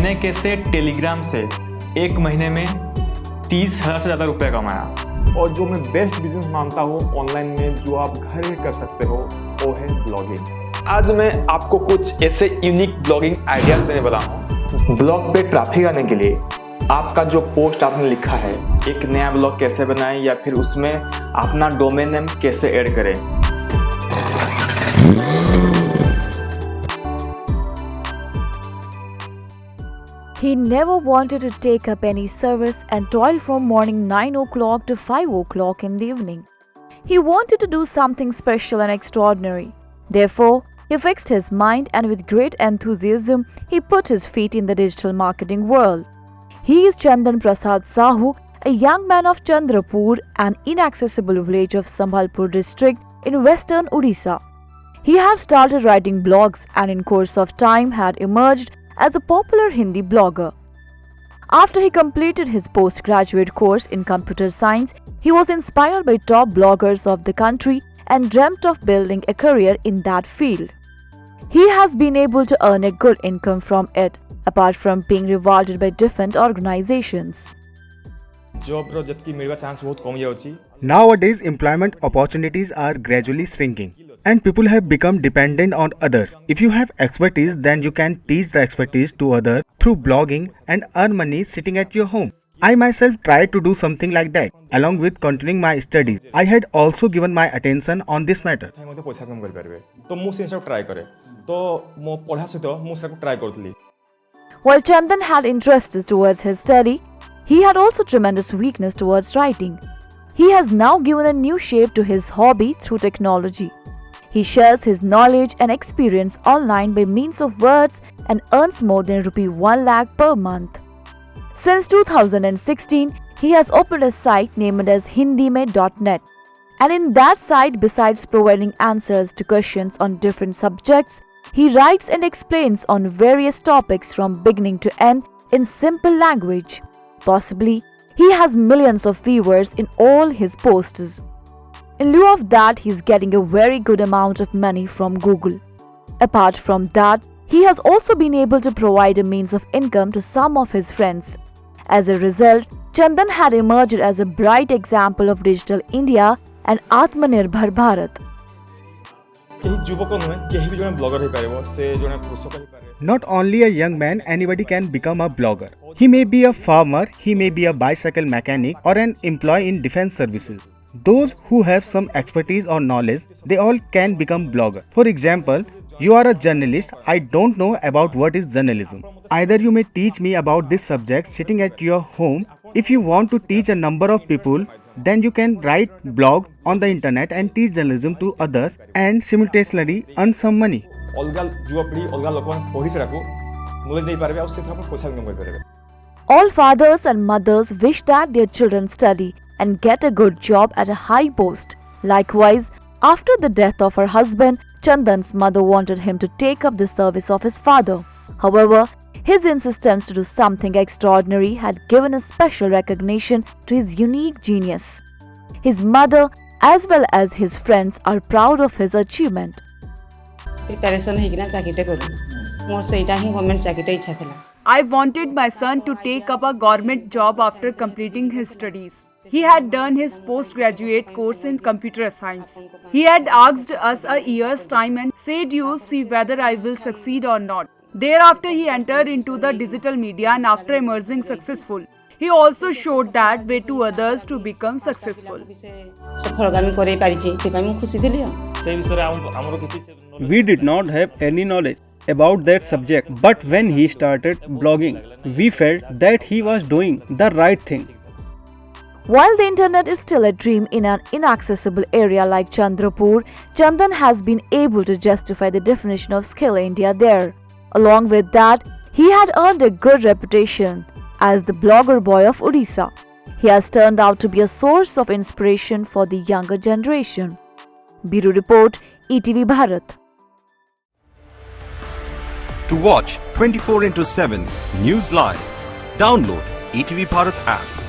मैंने कैसे टेलीग्राम से एक महीने में 30,000 से ज़्यादा रुपये कमाया। और जो मैं बेस्ट बिजनेस मानता हूँ ऑनलाइन में जो आप घर में कर सकते हो वो है ब्लॉगिंग। आज मैं आपको कुछ ऐसे यूनिक ब्लॉगिंग आइडियाज देने वाला हूँ। ब्लॉग पे ट्रैफिक आने के लिए आपका जो पोस्ट आपने लिखा है, एक नया ब्लॉग कैसे बनाएं या फिर उसमें अपना डोमेन नेम कैसे ऐड करें। He never wanted to take up any service and toil from morning 9 o'clock to 5 o'clock in the evening. He wanted to do something special and extraordinary. Therefore, he fixed his mind and with great enthusiasm, he put his feet in the digital marketing world. He is Chandan Prasad Sahu, a young man of Chandrapur, an inaccessible village of Sambhalpur district in western Odisha. He had started writing blogs and in course of time had emerged as a popular Hindi blogger. After he completed his postgraduate course in computer science, he was inspired by top bloggers of the country and dreamt of building a career in that field. He has been able to earn a good income from it, apart from being rewarded by different organizations. Nowadays, employment opportunities are gradually shrinking and people have become dependent on others. If you have expertise, then you can teach the expertise to others through blogging and earn money sitting at your home. I myself tried to do something like that. Along with continuing my studies, I had also given my attention on this matter. While Chandan had interests towards his study, he had also tremendous weakness towards writing. He has now given a new shape to his hobby through technology. He shares his knowledge and experience online by means of words and earns more than ₹1 lakh per month. Since 2016, he has opened a site named as hindime.net. And in that site, besides providing answers to questions on different subjects, he writes and explains on various topics from beginning to end in simple language. Possibly, he has millions of viewers in all his posts. In lieu of that, he is getting a very good amount of money from Google. Apart from that, he has also been able to provide a means of income to some of his friends. As a result, Chandan had emerged as a bright example of digital India and Atmanirbhar Bharat. Not only a young man, anybody can become a blogger. He may be a farmer, he may be a bicycle mechanic or an employee in defense services. Those who have some expertise or knowledge, they all can become blogger. For example, you are a journalist. I don't know about what is journalism. Either you may teach me about this subject sitting at your home. If you want to teach a number of people, then you can write blog on the internet and teach journalism to others and simultaneously earn some money. All fathers and mothers wish that their children study and get a good job at a high post. Likewise, after the death of her husband, Chandan's mother wanted him to take up the service of his father. However, his insistence to do something extraordinary had given a special recognition to his unique genius. His mother as well as his friends are proud of his achievement. I wanted my son to take up a government job after completing his studies. He had done his postgraduate course in computer science. He had asked us a year's time and said, "You see whether I will succeed or not." Thereafter, he entered into the digital media and after emerging successful, he also showed that way to others to become successful. We did not have any knowledge about that subject, but when he started blogging, we felt that he was doing the right thing. While the internet is still a dream in an inaccessible area like Chandrapur, Chandan has been able to justify the definition of Skill India there. Along with that, he had earned a good reputation as the blogger boy of Odisha. He has turned out to be a source of inspiration for the younger generation. Bureau Report, ETV Bharat. To watch 24/7 News Live, download ETV Bharat app.